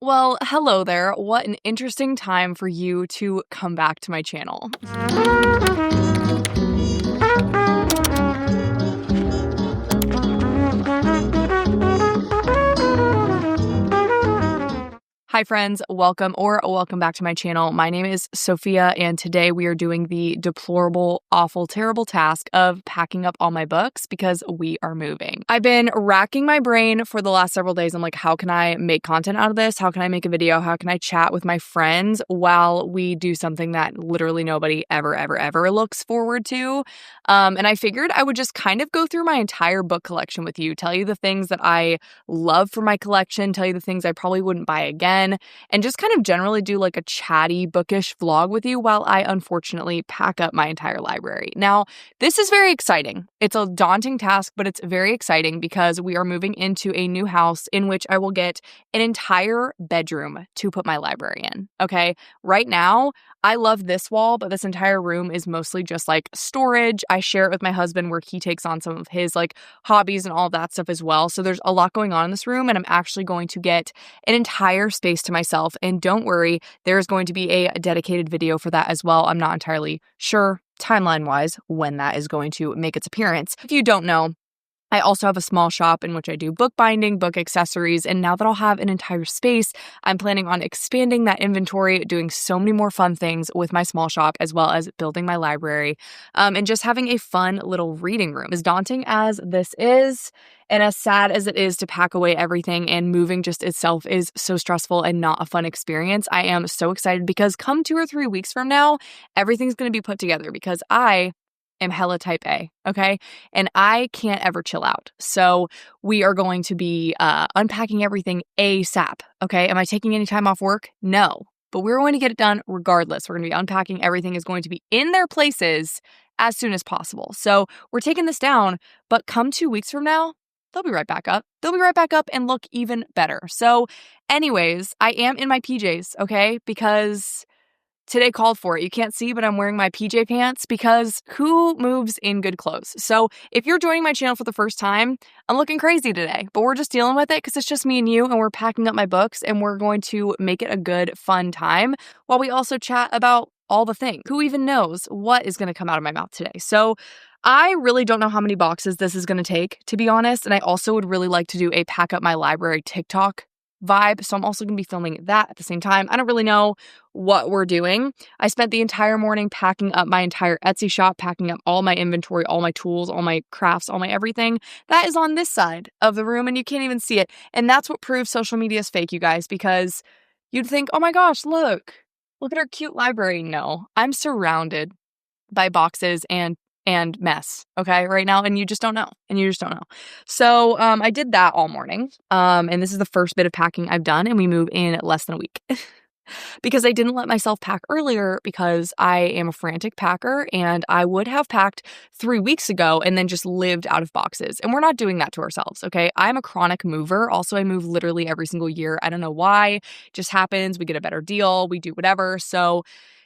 Well, hello there. What an interesting time for you to come back to my channel. Hi friends, welcome back to my channel. My name is Sophia and today we are doing the deplorable, awful, terrible task of packing up all my books because we are moving. I've been racking my brain for the last several days. I'm like, how can I make content out of this? How can I make a video? How can I chat with my friends while we do something that literally nobody ever looks forward to? And I figured I would just kind of go through my entire book collection with you, tell you the things that I love for my collection, tell you the things I probably wouldn't buy again, and just kind of generally do like a chatty, bookish vlog with you while I unfortunately pack up my entire library. Now, this is very exciting. It's a daunting task, but it's very exciting because we are moving into a new house in which I will get an entire bedroom to put my library in. Okay, right now, I love this wall, but this entire room is mostly just like storage. I share it with my husband where he takes on some of his like hobbies and all of that stuff as well. So there's a lot going on in this room, and I'm actually going to get an entire space to myself. And don't worry, there's going to be a dedicated video for that as well. I'm not entirely sure timeline-wise when that is going to make its appearance. If you don't know, I also have a small shop in which I do bookbinding, book accessories, and now that I'll have an entire space, I'm planning on expanding that inventory, doing so many more fun things with my small shop, as well as building my library, and just having a fun little reading room. As daunting as this is, and as sad as it is to pack away everything, and moving just itself is so stressful and not a fun experience, I am so excited because come 2 or 3 weeks from now, everything's going to be put together because I am hella type A, okay? And I can't ever chill out. So we are going to be unpacking everything ASAP, okay? Am I taking any time off work? No. But we're going to get it done regardless. We're going to be unpacking. Everything is going to be in their places as soon as possible. So we're taking this down, but come 2 weeks from now, they'll be right back up. They'll be right back up and look even better. So anyways, I am in my PJs, okay? Because today called for it. You can't see, but I'm wearing my PJ pants because who moves in good clothes? So if you're joining my channel for the first time, I'm looking crazy today, but we're just dealing with it because it's just me and you, and we're packing up my books, and we're going to make it a good, fun time while we also chat about all the things. Who even knows what is going to come out of my mouth today? So I really don't know how many boxes this is going to take, to be honest, and I also would really like to do a pack up my library TikTok vibe. So I'm also going to be filming that at the same time. I don't really know what we're doing. I spent the entire morning packing up my entire Etsy shop, packing up all my inventory, all my tools, all my crafts, all my everything. That is on this side of the room and you can't even see it. And that's what proves social media is fake, you guys, because you'd think, oh my gosh, look at our cute library. No, I'm surrounded by boxes and mess, okay, right now, and you just don't know. So I did that all morning, and this is the first bit of packing I've done, and we move in less than a week. Because I didn't let myself pack earlier because I am a frantic packer, and I would have packed 3 weeks ago and then just lived out of boxes, and we're not doing that to ourselves, okay? I'm a chronic mover. Also, I move literally every single year. I don't know why. It just happens. We get a better deal. We do whatever. So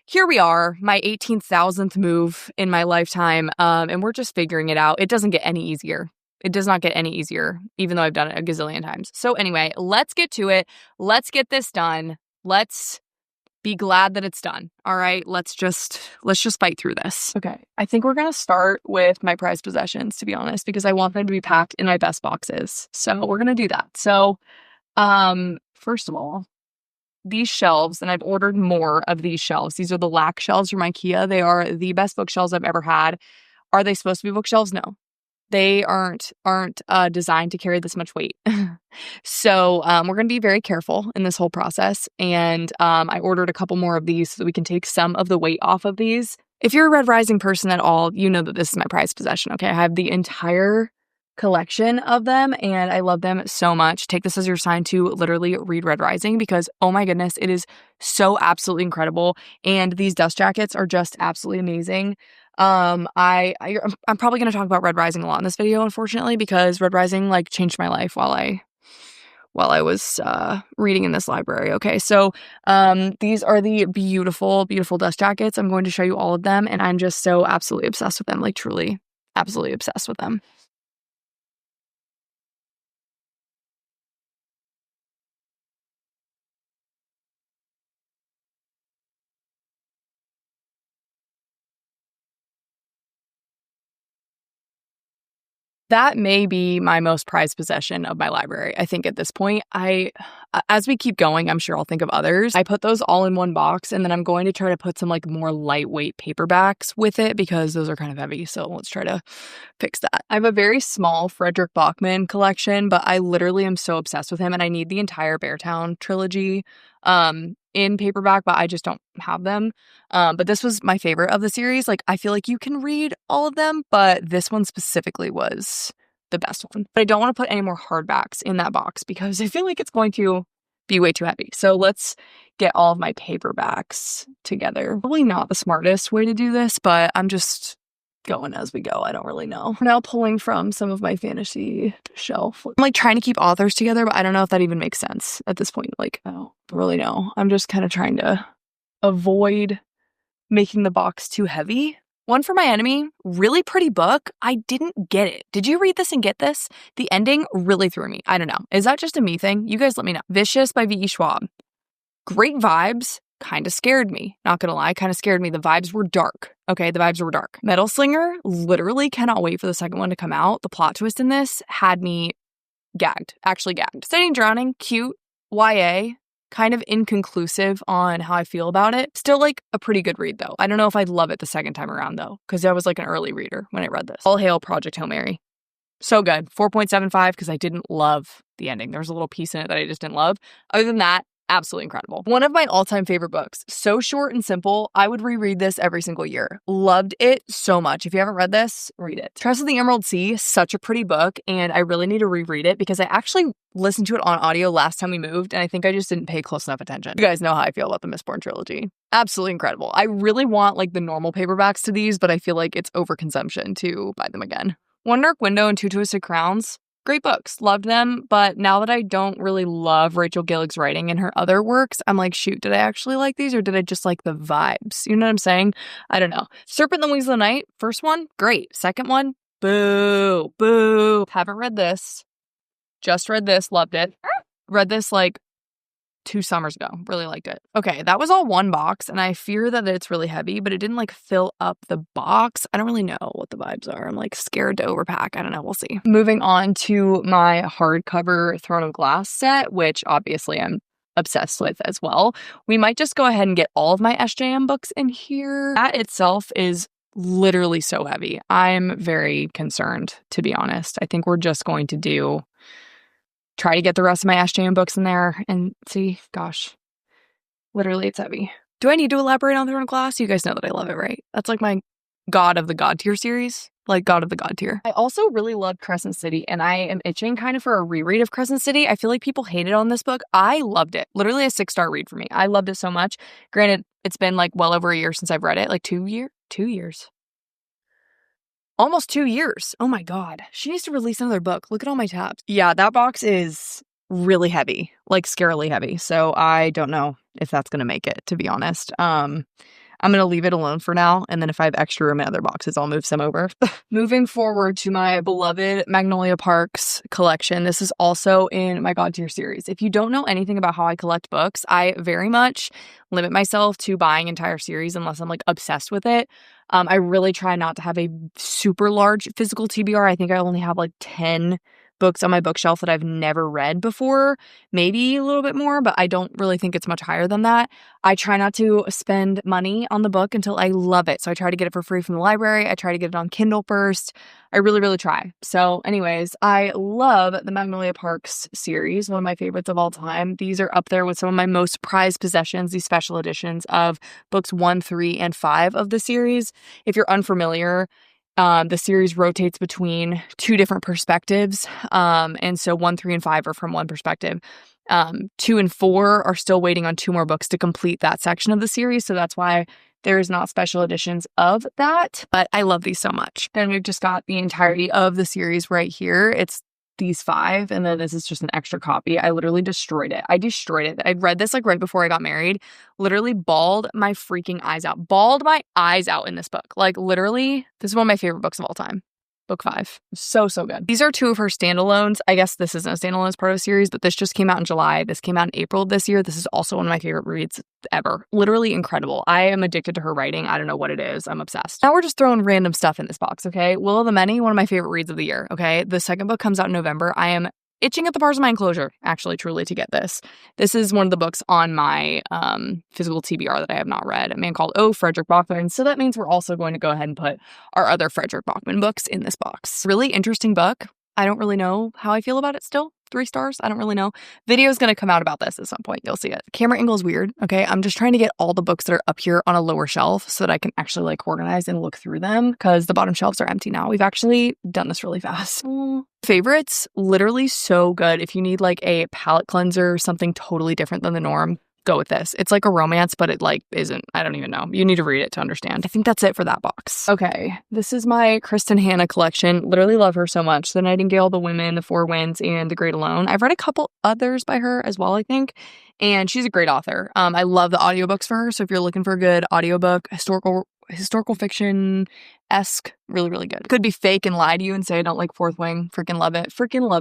here we are, my 18,000th move in my lifetime, and we're just figuring it out. It doesn't get any easier. It does not get any easier, even though I've done it a gazillion times. So anyway, let's get to it. Let's get this done. Let's be glad that it's done. All right, let's just fight through this. Okay, I think we're gonna start with my prized possessions, to be honest, because I want them to be packed in my best boxes. So we're gonna do that. So, first of all, these shelves, and I've ordered more of these shelves. These are the Lack shelves from IKEA. They are the best bookshelves I've ever had. Are they supposed to be bookshelves? No. They aren't designed to carry this much weight. So we're going to be very careful in this whole process. And I ordered a couple more of these so that we can take some of the weight off of these. If you're a Red Rising person at all, you know that this is my prized possession, okay? I have the entire collection of them and I love them so much. Take this as your sign to literally read Red Rising because, oh my goodness, it is so absolutely incredible. And these dust jackets are just absolutely amazing. I'm probably going to talk about Red Rising a lot in this video, unfortunately, because Red Rising like changed my life while I was reading in this library. Okay, so these are the beautiful, beautiful dust jackets. I'm going to show you all of them, and I'm just so absolutely obsessed with them, like truly absolutely obsessed with them. That may be my most prized possession of my library. I think at this point, as we keep going, I'm sure I'll think of others. I put those all in one box, and then I'm going to try to put some like more lightweight paperbacks with it because those are kind of heavy. So let's try to fix that. I have a very small Frederick Bachman collection, but I literally am so obsessed with him, and I need the entire Beartown trilogy in paperback, but I just don't have them. But this was my favorite of the series. Like, I feel like you can read all of them, but this one specifically was the best one. But I don't want to put any more hardbacks in that box because I feel like it's going to be way too heavy. So let's get all of my paperbacks together. Probably not the smartest way to do this, but I'm just going as we go. I don't really know. I'm now pulling from some of my fantasy shelf. I'm like trying to keep authors together, but I don't know if that even makes sense at this point. Like, I don't really know. I'm just kind of trying to avoid making the box too heavy. One for My Enemy, really pretty book. I didn't get it. Did you read this and get this? The ending really threw me. I don't know. Is that just a me thing? You guys let me know. Vicious by V.E. Schwab. Great vibes. Kind of scared me. Not gonna lie, kind of scared me. The vibes were dark. Okay, the vibes were dark. Metal Slinger, literally cannot wait for the second one to come out. The plot twist in this had me gagged. Actually gagged. Studying Drowning, cute. YA. Kind of inconclusive on how I feel about it. Still like a pretty good read though. I don't know if I'd love it the second time around though, because I was like an early reader when I read this. All Hail Project Hail Mary. So good. 4.75 because I didn't love the ending. There was a little piece in it that I just didn't love. Other than that, absolutely incredible. One of my all-time favorite books. So short and simple. I would reread this every single year. Loved it so much. If you haven't read this, read it. Trust of the Emerald Sea, such a pretty book, and I really need to reread it because I actually listened to it on audio last time we moved, and I think I just didn't pay close enough attention. You guys know how I feel about the Mistborn trilogy. Absolutely incredible. I really want like the normal paperbacks to these, but I feel like it's overconsumption to buy them again. One Dark Window and Two Twisted Crowns. Great books. Loved them. But now that I don't really love Rachel Gillig's writing in her other works, I'm like, shoot, did I actually like these or did I just like the vibes? You know what I'm saying? I don't know. Serpent and the Wings of the Night. First one, great. Second one, boo, boo. Haven't read this. Just read this. Loved it. Read this like 2 summers ago. Really liked it. Okay, that was all one box, and I fear that it's really heavy, but it didn't like fill up the box. I don't really know what the vibes are. I'm like scared to overpack. I don't know. We'll see. Moving on to my hardcover Throne of Glass set, which obviously I'm obsessed with as well. We might just go ahead and get all of my SJM books in here. That itself is literally so heavy. I'm very concerned, to be honest. I think we're just going to try to get the rest of my SJM books in there and see. Gosh, literally it's heavy. Do I need to elaborate on Throne of Glass? You guys know that I love it, right? That's like my God of the God tier series. Like God of the God tier. I also really loved Crescent City, and I am itching kind of for a reread of Crescent City. I feel like people hated on this book. I loved it. Literally a 6-star read for me. I loved it so much. Granted, it's been like well over a year since I've read it. Like 2 years. Almost 2 years. Oh my God. She needs to release another book. Look at all my tabs. Yeah, that box is really heavy, like scarily heavy. So I don't know if that's going to make it, to be honest. I'm going to leave it alone for now. And then if I have extra room in other boxes, I'll move some over. Moving forward to my beloved Magnolia Parks collection. This is also in my God tier series. If you don't know anything about how I collect books, I very much limit myself to buying entire series unless I'm like obsessed with it. I really try not to have a super large physical TBR. I think I only have like 10 books on my bookshelf that I've never read before, maybe a little bit more, but I don't really think it's much higher than that. I try not to spend money on the book until I love it. So I try to get it for free from the library. I try to get it on Kindle first. I really, really try. So anyways, I love the Magnolia Parks series, one of my favorites of all time. These are up there with some of my most prized possessions, these special editions of books 1, 3, and 5 of the series. If you're unfamiliar, the series rotates between 2 different perspectives. And so 1, 3, and 5 are from one perspective. 2 and 4 are still waiting on 2 more books to complete that section of the series. So that's why there's not special editions of that. But I love these so much. Then we've just got the entirety of the series right here. It's these 5, and then this is just an extra copy. I literally destroyed it. I read this like right before I got married. Literally bawled my freaking eyes out. Bawled my eyes out in this book. Like literally, this is one of my favorite books of all time. Book 5. So good. These are 2 of her standalones. I guess this isn't a standalone as part of a series, but this just came out in July. This came out in April of this year. This is also one of my favorite reads ever. Literally incredible. I am addicted to her writing. I don't know what it is. I'm obsessed. Now we're just throwing random stuff in this box, okay? Will of the Many, one of my favorite reads of the year, okay? The second book comes out in November. I am itching at the bars of my enclosure, actually, truly, to get this. This is one of the books on my physical TBR that I have not read, a man called Frederick Bachman. So that means we're also going to go ahead and put our other Frederick Bachman books in this box. Really interesting book. I don't really know how I feel about it still. 3 stars. I don't really know. Video is going to come out about this at some point. You'll see it. Camera angle is weird. Okay. I'm just trying to get all the books that are up here on a lower shelf so that I can actually like organize and look through them because the bottom shelves are empty now. We've actually done this really fast. Favorites, literally so good. If you need like a palette cleanser, something totally different than the norm, go with this. It's like a romance, but it like isn't. I don't even know. You need to read it to understand. I think that's it for that box. Okay, this is my Kristen Hanna collection. Literally love her so much. The Nightingale, The Women, The Four Winds, and The Great Alone. I've read a couple others by her as well, I think, and she's a great author. I love the audiobooks for her, so if you're looking for a good audiobook, historical fiction-esque, really good. Could be fake and lie to you and say I don't like Fourth Wing. Freaking love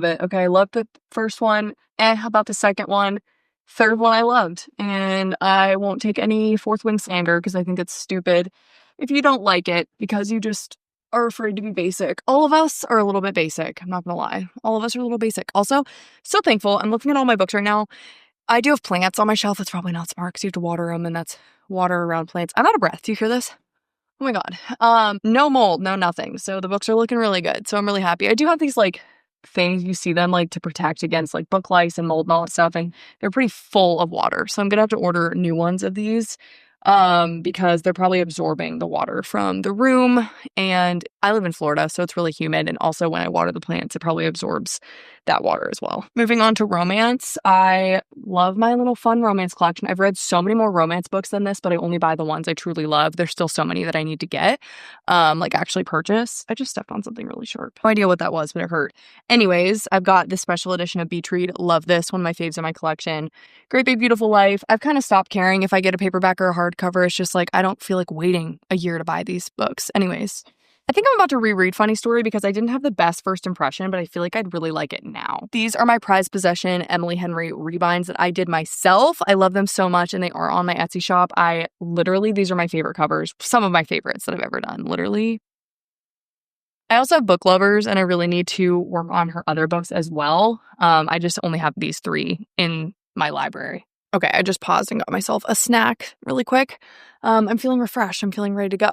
it. Okay, I love the first one. How about the second one? Third one I loved, and I won't take any Fourth Wing slander because I think it's stupid if you don't like it because you just are afraid to be basic. All of us are a little bit basic. I'm not gonna lie. All of us are a little basic. Also, so thankful. I'm looking at all my books right now. I do have plants on my shelf. That's probably not smart because you have to water them, and that's water around plants. I'm out of breath. Do you hear this? Oh my God. No mold, no nothing. So the books are looking really good. So I'm really happy. I do have these like things, you see them like to protect against like book lice and mold and all that stuff, and they're pretty full of water. So I'm gonna have to order new ones of these because they're probably absorbing the water from the room, and I live in Florida, so it's really humid, and also when I water the plants, it probably absorbs that water as well. Moving on to romance, I love my little fun romance collection. I've read so many more romance books than this, but I only buy the ones I truly love. There's still so many that I need to get, like actually purchase. I just stepped on something really sharp. No idea what that was, but it hurt. Anyways, I've got this special edition of Beach Read. Love this, one of my faves in my collection. Great Big Beautiful Life. I've kind of stopped caring if I get a paperback or a hardcover. It's just like I don't feel like waiting a year to buy these books. Anyways, I think I'm about to reread Funny Story because I didn't have the best first impression, but I feel like I'd really like it now. These are my prized possession Emily Henry rebinds that I did myself. I love them so much, and they are on my Etsy shop. These are my favorite covers. Some of my favorites that I've ever done, literally. I also have Book Lovers, and I really need to work on her other books as well. I just only have these 3 in my library. Okay, I just paused and got myself a snack really quick. I'm feeling refreshed. I'm feeling ready to go.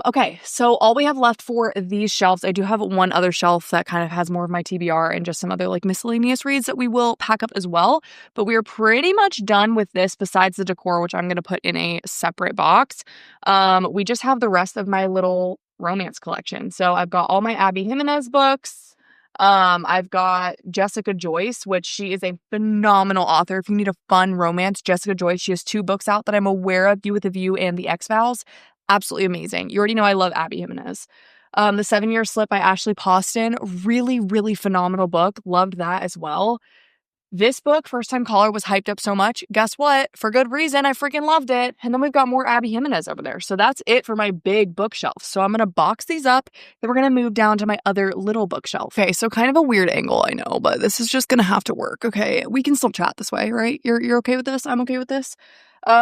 Okay, so all we have left for these shelves, I do have one other shelf that kind of has more of my TBR and just some other like miscellaneous reads that we will pack up as well. But we are pretty much done with this besides the decor, which I'm going to put in a separate box. We just have the rest of my little romance collection. So I've got all my Abby Jimenez books. I've got Jessica Joyce, which she is a phenomenal author. If you need a fun romance, Jessica Joyce, she has 2 books out that I'm aware of, You with a View and The X-Files. Absolutely amazing. You already know I love Abby Jimenez. The 7-Year Slip by Ashley Poston. Really phenomenal book. Loved that as well. This book, First Time Caller, was hyped up so much. Guess what? For good reason, I freaking loved it. And then we've got more Abby Jimenez over there. So that's it for my big bookshelf. So I'm going to box these up. Then we're going to move down to my other little bookshelf. Okay, so kind of a weird angle, I know, but this is just going to have to work. Okay, we can still chat this way, right? You're okay with this? I'm okay with this? We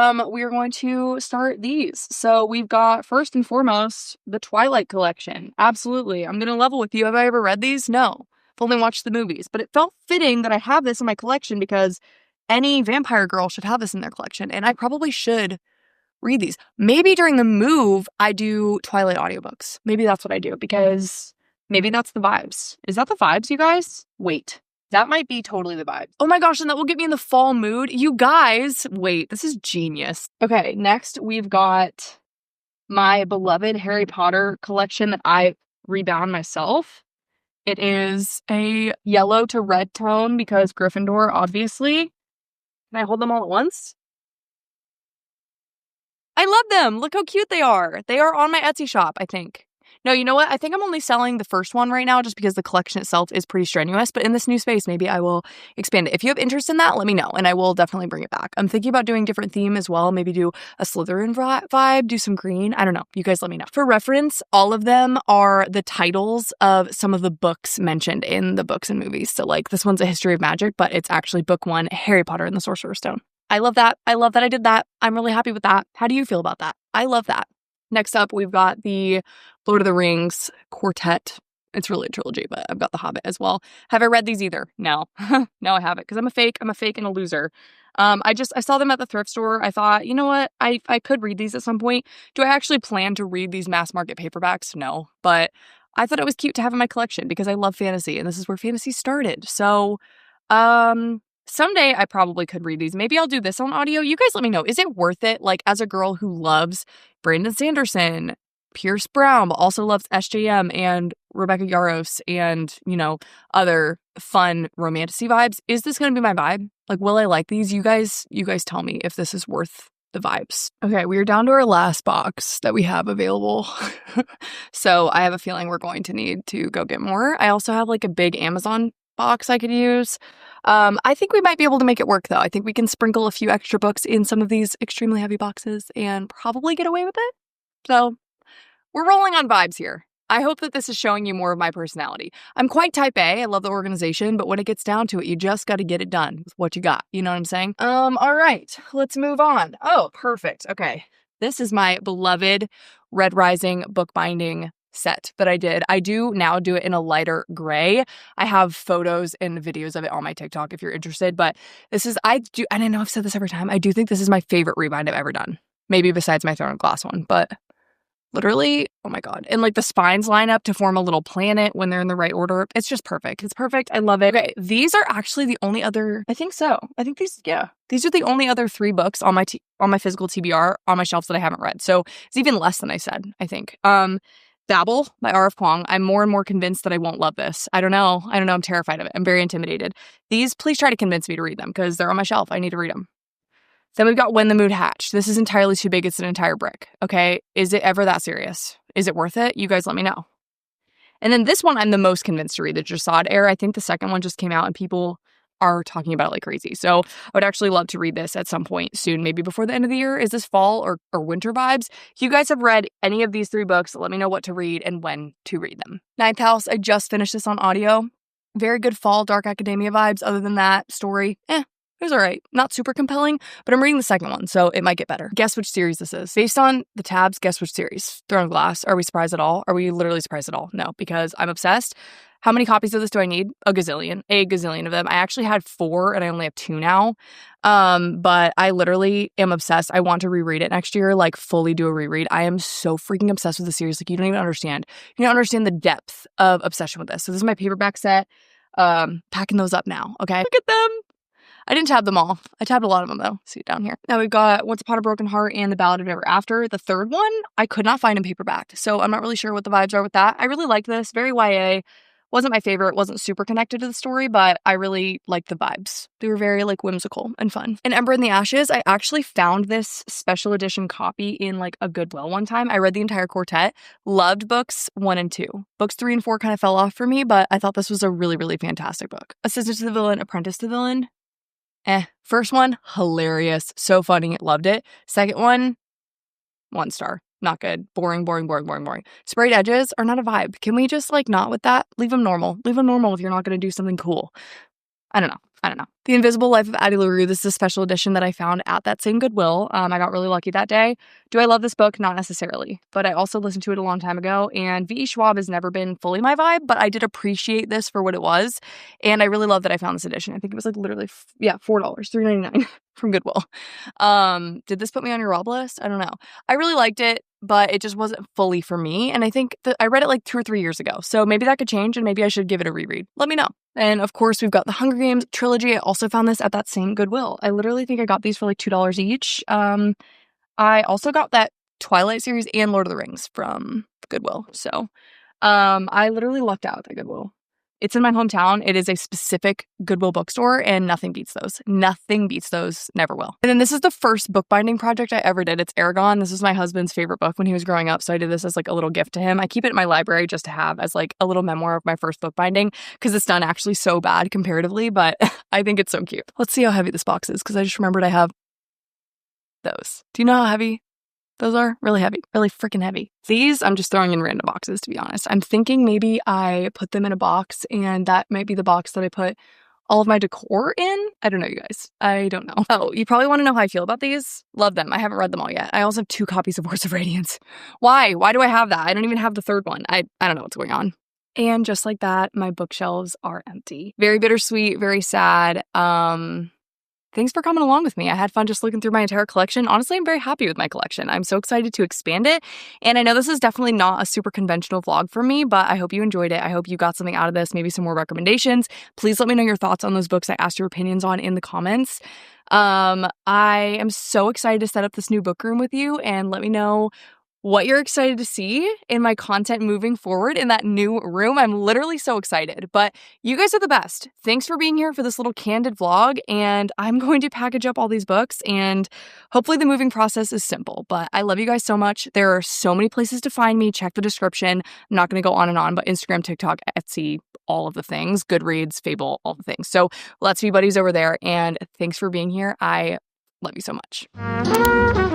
are going to start these. So we've got, first and foremost, the Twilight collection. Absolutely. I'm going to level with you. Have I ever read these? No. I've only watched the movies, but it felt fitting that I have this in my collection because any vampire girl should have this in their collection, and I probably should read these. Maybe during the move, I do Twilight audiobooks. Maybe that's what I do because maybe that's the vibes. Is that the vibes, you guys? Wait. That might be totally the vibe. Oh my gosh, and that will get me in the fall mood. You guys, wait, this is genius. Okay, next we've got my beloved Harry Potter collection that I rebound myself. It is a yellow to red tone because Gryffindor, obviously. Can I hold them all at once? I love them. Look how cute they are. They are on my Etsy shop, I think. No, you know what? I think I'm only selling the first one right now just because the collection itself is pretty strenuous. But in this new space, maybe I will expand it. If you have interest in that, let me know and I will definitely bring it back. I'm thinking about doing different theme as well. Maybe do a Slytherin vibe, do some green. I don't know. You guys let me know. For reference, all of them are the titles of some of the books mentioned in the books and movies. So like this one's A History of Magic, but it's actually book 1, Harry Potter and the Sorcerer's Stone. I love that. I love that I did that. I'm really happy with that. How do you feel about that? I love that. Next up, we've got the Lord of the Rings quartet. It's really a trilogy, but I've got The Hobbit as well. Have I read these either? No. No, I haven't, because I'm a fake and a loser. I saw them at the thrift store. I thought, you know what? I could read these at some point. Do I actually plan to read these mass market paperbacks? No. But I thought it was cute to have in my collection because I love fantasy, and this is where fantasy started. So, someday I probably could read these. Maybe I'll do this on audio. You guys let me know. Is it worth it? Like, as a girl who loves Brandon Sanderson, Pierce Brown, but also loves SJM and Rebecca Yarros and, other fun romantasy vibes, is this going to be my vibe? Like, will I like these? You guys tell me if this is worth the vibes. Okay, we are down to our last box that we have available. So I have a feeling we're going to need to go get more. I also have like a big Amazon box I could use. I think we might be able to make it work though. I think we can sprinkle a few extra books in some of these extremely heavy boxes and probably get away with it. So we're rolling on vibes here. I hope that this is showing you more of my personality. I'm quite type A. I love the organization, but when it gets down to it, you just got to get it done with what you got. You know what I'm saying? All right, let's move on. Oh, perfect. Okay. This is my beloved Red Rising bookbinding set that I did. I do now do it in a lighter gray. I have photos and videos of it on my TikTok if you're interested, but and I know I've said this every time, I do think this is my favorite rebind I've ever done. Maybe besides my Throne of Glass one, but literally, oh my God. And like the spines line up to form a little planet when they're in the right order. It's just perfect. It's perfect. I love it. Okay, these are actually the only other, I think so. I think these are the only other 3 books on my physical TBR on my shelves that I haven't read. So it's even less than I said, I think. Babel by R.F. Kuang. I'm more and more convinced that I won't love this. I don't know. I'm terrified of it. I'm very intimidated. These, please try to convince me to read them because they're on my shelf. I need to read them. Then we've got When the Mood Hatched. This is entirely too big. It's an entire brick. Okay. Is it ever that serious? Is it worth it? You guys let me know. And then this one I'm the most convinced to read, the Jasad Heir. I think the second one just came out and people are talking about it like crazy. So I would actually love to read this at some point soon, maybe before the end of the year. Is this fall or winter vibes? If you guys have read any of these 3 books, let me know what to read and when to read them. Ninth House, I just finished this on audio. Very good fall Dark Academia vibes. Other than that, story, it was all right. Not super compelling, but I'm reading the second one, so it might get better. Guess which series this is. Based on the tabs, guess which series. Throne of Glass. Are we surprised at all? Are we literally surprised at all? No, because I'm obsessed. How many copies of this do I need? A gazillion of them. I actually had 4 and I only have 2 now. But I literally am obsessed. I want to reread it next year, like fully do a reread. I am so freaking obsessed with the series. Like you don't even understand. You don't understand the depth of obsession with this. So this is my paperback set. Packing those up now. Okay. Look at them. I didn't tab them all. I tabbed a lot of them though. See it down here. Now we've got Once Upon a Broken Heart and The Ballad of Never After. The third one, I could not find in paperback. So I'm not really sure what the vibes are with that. I really liked this. Very YA. Wasn't my favorite. Wasn't super connected to the story, but I really liked the vibes. They were very like whimsical and fun. And Ember in the Ashes, I actually found this special edition copy in like a Goodwill one time. I read the entire quartet. Loved books 1 and 2. Books 3 and 4 kind of fell off for me, but I thought this was a really, really fantastic book. Assistant to the Villain, Apprentice to the Villain. First one, hilarious. So funny. Loved it. Second one, 1 star. Not good. Boring. Sprayed edges are not a vibe. Can we just like not with that? Leave them normal. Leave them normal if you're not going to do something cool. I don't know. The Invisible Life of Addie LaRue. This is a special edition that I found at that same Goodwill. I got really lucky that day. Do I love this book? Not necessarily. But I also listened to it a long time ago. And V.E. Schwab has never been fully my vibe, but I did appreciate this for what it was. And I really love that I found this edition. I think it was like literally, $4, $3.99 from Goodwill. Did this put me on your rob list? I don't know. I really liked it, but it just wasn't fully for me. And I think that I read it like 2 or 3 years ago. So maybe that could change and maybe I should give it a reread. Let me know. And of course, we've got the Hunger Games trilogy. I also found this at that same Goodwill. I literally think I got these for like $2 each. I also got that Twilight series and Lord of the Rings from Goodwill. So I literally lucked out at the Goodwill. It's in my hometown. It is a specific Goodwill bookstore, and nothing beats those. Nothing beats those. Never will. And then this is the first bookbinding project I ever did. It's Aragon. This is my husband's favorite book when he was growing up, so I did this as like a little gift to him. I keep it in my library just to have as like a little memoir of my first bookbinding because it's done actually so bad comparatively, but I think it's so cute. Let's see how heavy this box is because I just remembered I have those. Do you know how heavy those are? Really heavy, really freaking heavy. These I'm just throwing in random boxes, to be honest. I'm thinking maybe I put them in a box and that might be the box that I put all of my decor in. I don't know, you guys. I don't know. Oh, you probably want to know how I feel about these. Love them. I haven't read them all yet. I also have 2 copies of Words of Radiance. Why? Why do I have that? I don't even have the 3rd one. I don't know what's going on. And just like that, my bookshelves are empty. Very bittersweet, very sad. Thanks for coming along with me. I had fun just looking through my entire collection. Honestly, I'm very happy with my collection. I'm so excited to expand it. And I know this is definitely not a super conventional vlog for me, but I hope you enjoyed it. I hope you got something out of this, maybe some more recommendations. Please let me know your thoughts on those books I asked your opinions on in the comments. I am so excited to set up this new book room with you, and let me know what you're excited to see in my content moving forward in that new room. I'm literally so excited, but you guys are the best. Thanks for being here for this little candid vlog, and I'm going to package up all these books, and hopefully the moving process is simple, but I love you guys so much. There are so many places to find me. Check the description. I'm not going to go on and on, but Instagram, TikTok, Etsy, all of the things, Goodreads, Fable, all the things. So let's be buddies over there, and thanks for being here. I love you so much.